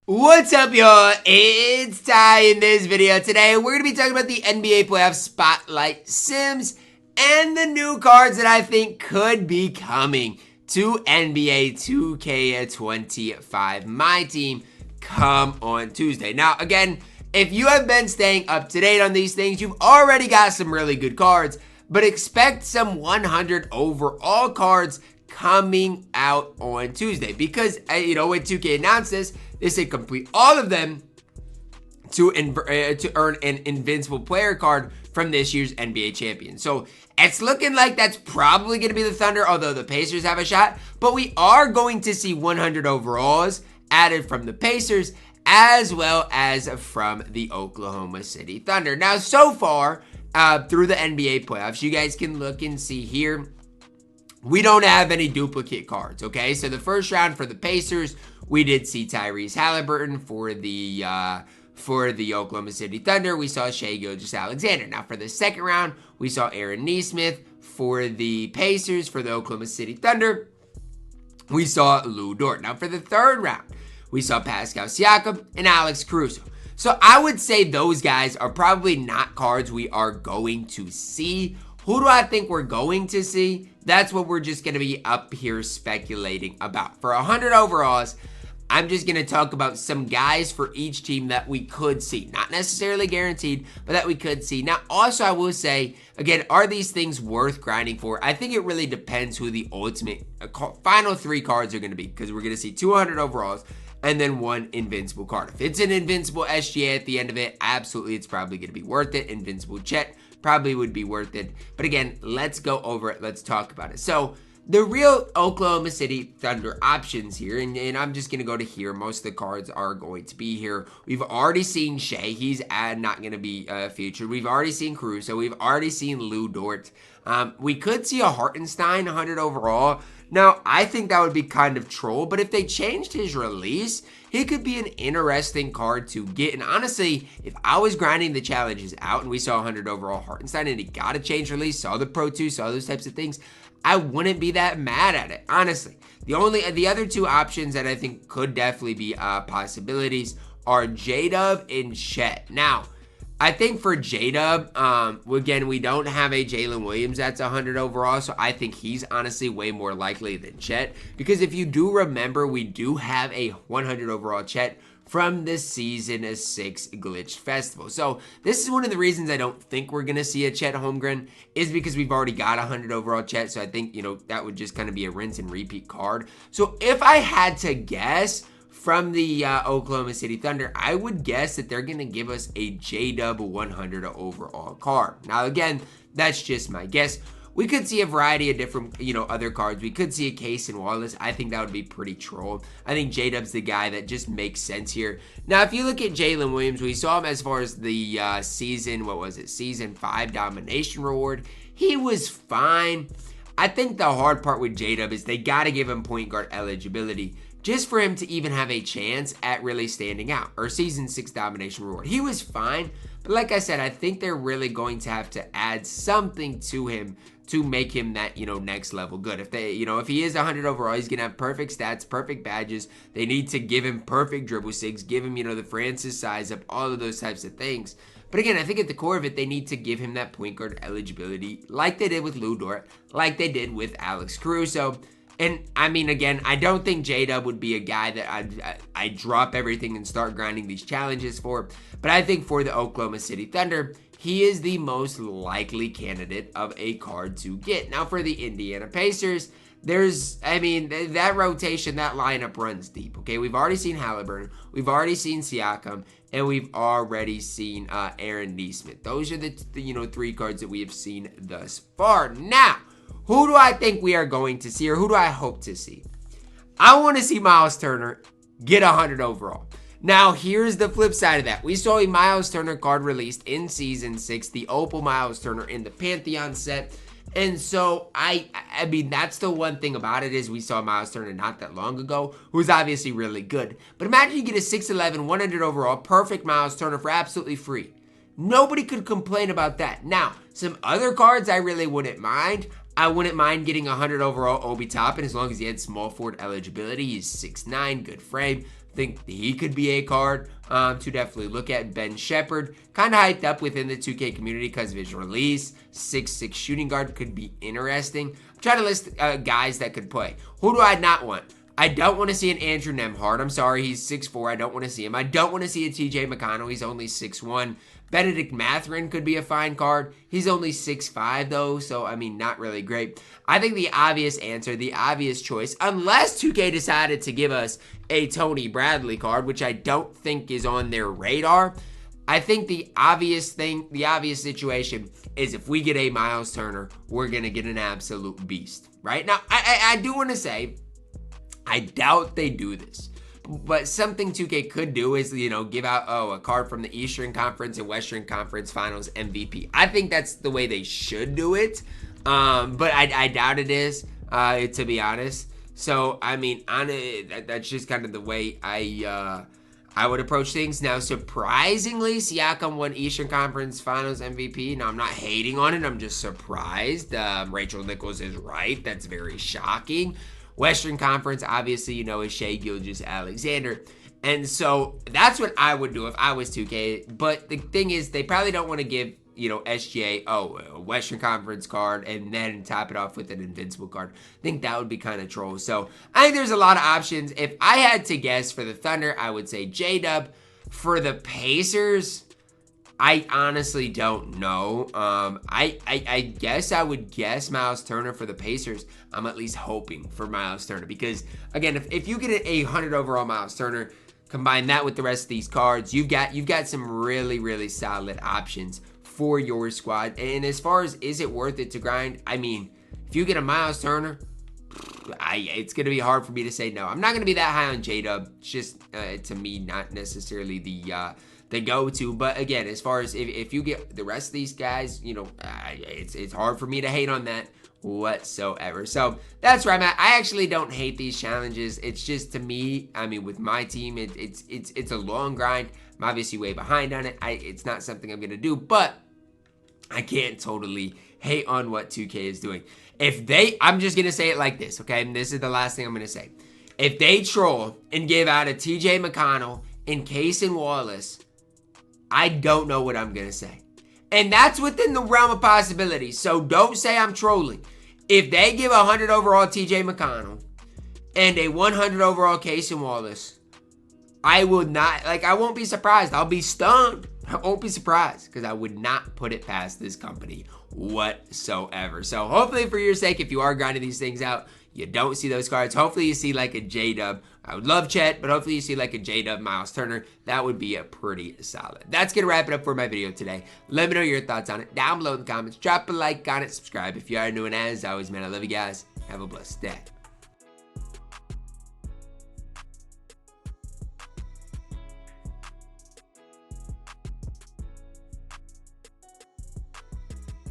What's up, y'all? It's Ty. In this video today, we're going to be talking about the NBA Playoff Spotlight Sims and the new cards that I think could be coming to NBA 2K25 MyTeam come on Tuesday. Now, again, if you have been staying up to date on these things, you've already got some really good cards, but expect some 100 overall cards coming out on Tuesday because, when 2K announced this, they said complete all of them to earn an invincible player card from this year's NBA champion. So it's looking like that's probably going to be the Thunder, although the Pacers have a shot. But we are going to see 100 overalls added from the Pacers as well as from the Oklahoma City Thunder. Now, so far through the NBA playoffs, you guys can look and see here, we don't have any duplicate cards, okay? So the first round for the Pacers, we did see Tyrese Halliburton. For the Oklahoma City Thunder, we saw Shai Gilgeous-Alexander. Now for the second round, we saw Aaron Nesmith. For the Pacers, for the Oklahoma City Thunder, we saw Lou Dort. Now for the third round, we saw Pascal Siakam and Alex Caruso. So I would say those guys are probably not cards we are going to see. Who do I think we're going to see? That's what we're just going to be up here speculating about. For 100 overalls, I'm just going to talk about some guys for each team that we could see. Not necessarily guaranteed, but that we could see. Now, also, I will say, again, are these things worth grinding for? I think it really depends who the ultimate final three cards are going to be, because we're going to see 200 overalls and then one invincible card. If it's an invincible SGA at the end of it, absolutely, it's probably going to be worth it. Invincible Chet probably would be worth it. But again, let's go over it. Let's talk about it. So the real Oklahoma City Thunder options here, and I'm just going to go to here. Most of the cards are going to be here. We've already seen Shai. He's not going to be featured. We've already seen Caruso. We've already seen Lou Dort. We could see a Hartenstein 100 overall. Now, I think that would be kind of troll, but if they changed his release, he could be an interesting card to get. And honestly, if I was grinding the challenges out and we saw 100 overall Hartenstein and he got a change release, saw the Pro 2, saw those types of things, I wouldn't be that mad at it, honestly. The other two options that I think could definitely be possibilities are J-Dub and Chet. Now, I think for J-Dub, again, we don't have a Jalen Williams that's 100 overall, so I think he's honestly way more likely than Chet. Because if you do remember, we do have a 100 overall Chet from the Season 6 Glitch Festival. So this is one of the reasons I don't think we're going to see a Chet Holmgren, is because we've already got a 100 overall Chet. So I think, that would just kind of be a rinse and repeat card. So if I had to guess, from the Oklahoma City Thunder, I would guess that they're going to give us a J-Dub 100 overall card. Now, again, that's just my guess. We could see a variety of different, other cards. We could see a Case and Wallace. I think that would be pretty troll. I think J-Dub's the guy that just makes sense here. Now, if you look at Jalen Williams, we saw him as far as the Season 5 domination reward. He was fine. I think the hard part with J-Dub is they got to give him point guard eligibility, just for him to even have a chance at really standing out. Or Season 6 domination reward. He was fine, but like I said, I think they're really going to have to add something to him to make him that, next level good. If they, if he is 100 overall, he's going to have perfect stats, perfect badges. They need to give him perfect dribble sigs, give him, the Francis size up, all of those types of things. But again, I think at the core of it, they need to give him that point guard eligibility like they did with Lou Dort, like they did with Alex Caruso. And I mean, again, I don't think J-Dub would be a guy that I drop everything and start grinding these challenges for. But I think for the Oklahoma City Thunder, he is the most likely candidate of a card to get. Now for the Indiana Pacers, that rotation, that lineup runs deep, okay? We've already seen Halliburton, we've already seen Siakam, and we've already seen Aaron Nesmith. Those are the three cards that we have seen thus far. Now, who do I think we are going to see, or who do I hope to see? I want to see Miles Turner get 100 overall. Now, here's the flip side of that. We saw a Miles Turner card released in Season 6, the Opal Miles Turner in the Pantheon set. And so, I mean, that's the one thing about it, is we saw Miles Turner not that long ago, who's obviously really good. But imagine you get a 6'11", 100 overall, perfect Miles Turner for absolutely free. Nobody could complain about that. Now, some other cards I really wouldn't mind. I wouldn't mind getting 100 overall Obi Toppin as long as he had small forward eligibility. He's 6'9", good frame, Think he could be a card to definitely look at. Ben Shepherd, kind of hyped up within the 2K community because of his release. 6'6" shooting guard could be interesting. I'm trying to list guys that could play. Who do I not want? I don't want to see an Andrew Nembhard. I'm sorry, he's 6'4". I don't want to see him. I don't want to see a TJ McConnell. He's only 6'1". Benedict Mathurin could be a fine card. He's only 6'5", though, so, I mean, not really great. I think the obvious answer, the obvious choice, unless 2K decided to give us a Tony Bradley card, which I don't think is on their radar, I think the obvious thing, the obvious situation is if we get a Miles Turner, we're going to get an absolute beast, right? Now, I do want to say, I doubt they do this. But something 2K could do is, you know, give out, a card from the Eastern Conference and Western Conference Finals MVP. I think that's the way they should do it. But I doubt it is, to be honest. So, I mean, that's just kind of the way I would approach things. Now, surprisingly, Siakam won Eastern Conference Finals MVP. Now, I'm not hating on it. I'm just surprised. Rachel Nichols is right. That's very shocking. Western Conference, obviously, you know, is Shai Gilgeous-Alexander. And so that's what I would do if I was 2K. But the thing is, they probably don't want to give, you know, SGA, a Western Conference card and then top it off with an Invincible card. I think that would be kind of troll. So I think there's a lot of options. If I had to guess for the Thunder, I would say J-Dub. For the Pacers, I honestly don't know. I guess I would guess Miles Turner for the Pacers. I'm at least hoping for Miles Turner because, again, if you get a 100 overall Miles Turner, combine that with the rest of these cards, you've got some really, really solid options for your squad. And as far as is it worth it to grind, I mean, if you get a Miles Turner, it's going to be hard for me to say no. I'm not going to be that high on J-Dub. It's just, to me, not necessarily the go-to. But again, as far as if you get the rest of these guys, you know, it's hard for me to hate on that whatsoever. So that's where I'm at. I actually don't hate these challenges. It's just, to me, I mean, with my team, it's a long grind. I'm obviously way behind on it. It's not something I'm gonna do, but I can't totally hate on what 2K is doing. I'm just gonna say it like this, okay? And this is the last thing I'm gonna say. If they troll and give out a TJ McConnell and Cason Wallace, I don't know what I'm going to say. And that's within the realm of possibility. So don't say I'm trolling. If they give a 100 overall TJ McConnell and a 100 overall Cason Wallace, I will not, I won't be surprised. I'll be stunned. I won't be surprised because I would not put it past this company whatsoever. So hopefully for your sake, if you are grinding these things out, you don't see those cards. Hopefully you see like a J-Dub. I would love Chet, but hopefully you see like a J-Dub Miles Turner. That would be a pretty solid. That's going to wrap it up for my video today. Let me know your thoughts on it down below in the comments. Drop a like on it. Subscribe if you are new. And as always, man, I love you guys. Have a blessed day.